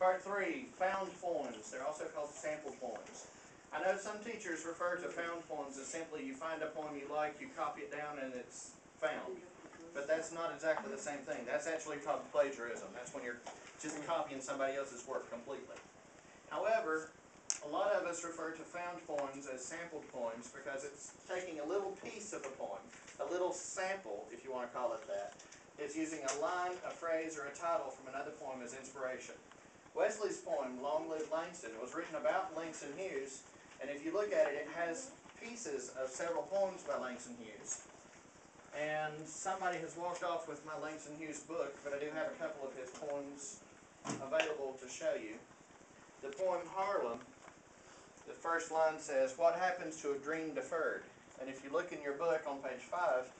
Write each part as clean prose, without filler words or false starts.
Part 3, found poems. They're also called sample poems. I know some teachers refer to found poems as simply you find a poem you like, you copy it down, and it's found. But that's not exactly the same thing. That's actually called plagiarism. That's when you're just copying somebody else's work completely. However, a lot of us refer to found poems as sampled poems because it's taking a little piece of a poem, a little sample, if you want to call it that. It's using a line, a phrase, or a title from another poem as inspiration. Wesley's poem, Long Live Langston, was written about Langston Hughes, and if you look at it, it has pieces of several poems by Langston Hughes. And somebody has walked off with my Langston Hughes book, but I do have a couple of his poems available to show you. The poem Harlem, the first line says, "What happens to a dream deferred?" And if you look in your book on page 5,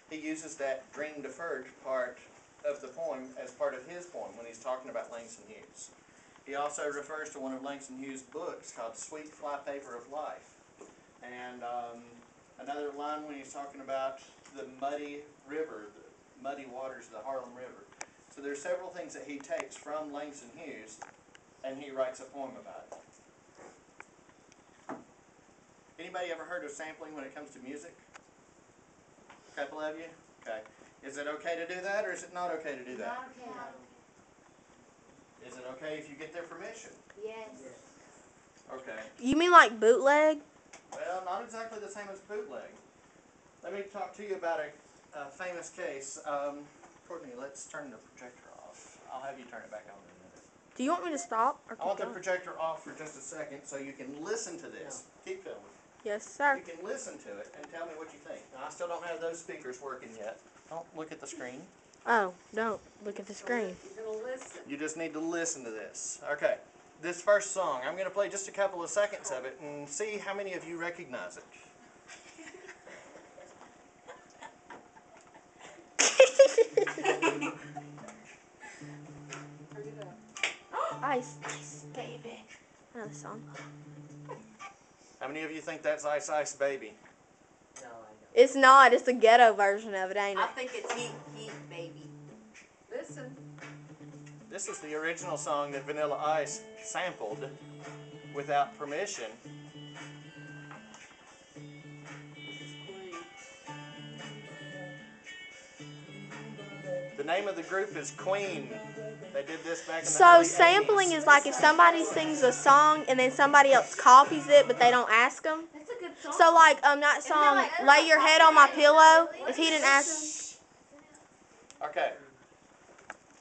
he uses that dream deferred part of the poem as part of his poem when he's talking about Langston Hughes. He also refers to one of Langston Hughes' books called Sweet Flypaper of Life. And another line when he's talking about the muddy river, the muddy waters of the Harlem River. So there's several things that he takes from Langston Hughes and he writes a poem about it. Anybody ever heard of sampling when it comes to music? A couple of you? Okay. Is it okay to do that, or is it not okay to do that? Not okay. Is it okay if you get their permission? Yes. Okay. You mean like bootleg? Well, not exactly the same as bootleg. Let me talk to you about a famous case. Courtney, let's turn the projector off. I'll have you turn it back on in a minute. Do you want me to stop or I keep want the going? projector off for just a second so you can listen to this. Keep filming. Yes, sir. You can listen to it and tell me what you think. Now, I still don't have those speakers working yet. Don't look at the screen. Oh, don't look at the screen. You're going to listen. You just need to listen to this. Okay, this first song, I'm going to play just a couple of seconds of it and see how many of you recognize it. Ice, Ice, Baby. Another song. How many of you think that's Ice Ice Baby? No, I don't. It's not. It's the ghetto version of it, ain't I it? think it's Heat, Heat, Baby. Listen. This is the original song that Vanilla Ice sampled without permission. The name of the group is Queen. They did this back in the So early sampling 80s. is like if somebody sings a song and then somebody else copies it, but they don't ask them. That's a good song. So like that song, "Lay Your Head on My Pillow." If he didn't ask, Okay.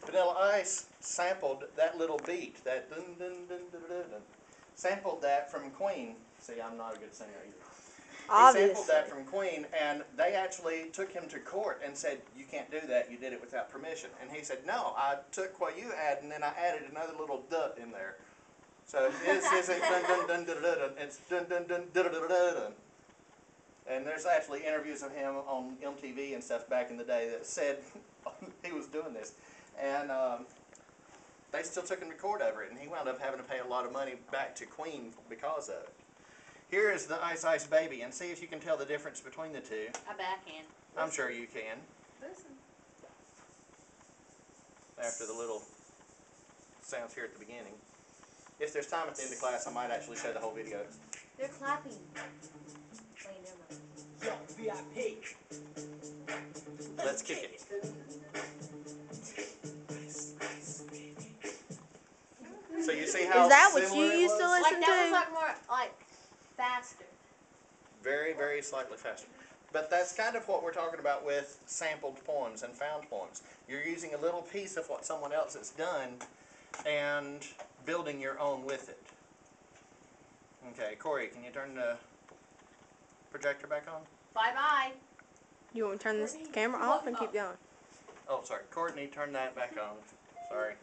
Vanilla Ice sampled that little beat, that dun dun dun dun dun dun. Sampled that from Queen. See, I'm not a good singer either. He sampled obviously. that from Queen, and they actually took him to court and said, "You can't do that. You did it without permission." And he said, "No, I took what you had, and then I added another little duh in there." So his isn't dun dun dun dun dun dun. It's dun dun dun dun dun dun dun. And there's actually interviews of him on MTV and stuff back in the day that said he was doing this, and they still took him to court over it, and he wound up having to pay a lot of money back to Queen because of it. Here is the Ice Ice Baby, and see if you can tell the difference between the two. I bet I can. I'm sure you can. Listen. After the little sounds here at the beginning. If there's time at the end of class, I might actually show the whole video. They're clapping. Wait, never mind. Yo, VIP. Let's kick it. So you see how Is that what similar you it used to was? listen Like that was to? like more like faster. Very, very slightly faster. But that's kind of what we're talking about with sampled poems and found poems. You're using a little piece of what someone else has done and building your own with it. Okay, Corey, can you turn the projector back on? Bye-bye. You want me to turn this camera off and keep going? Oh, sorry. Courtney, turn that back on. Sorry.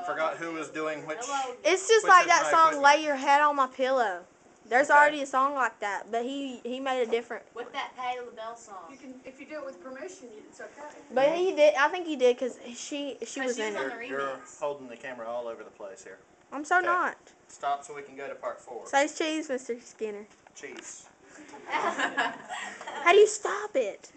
Forgot who was doing which. Hello. It's just Which like is that my song, equipment. "Lay Your Head on My Pillow." There's Okay. already a song like that, but he made a different. With that Patti LaBelle song. You can, if you do it with permission, it's okay. But he did. I think he did because she was she in was it. on the You're remix. holding the camera all over the place here. I'm so Okay. not. Stop so we can go to part 4. Say cheese, Mr. Skinner. Cheese. How do you stop it?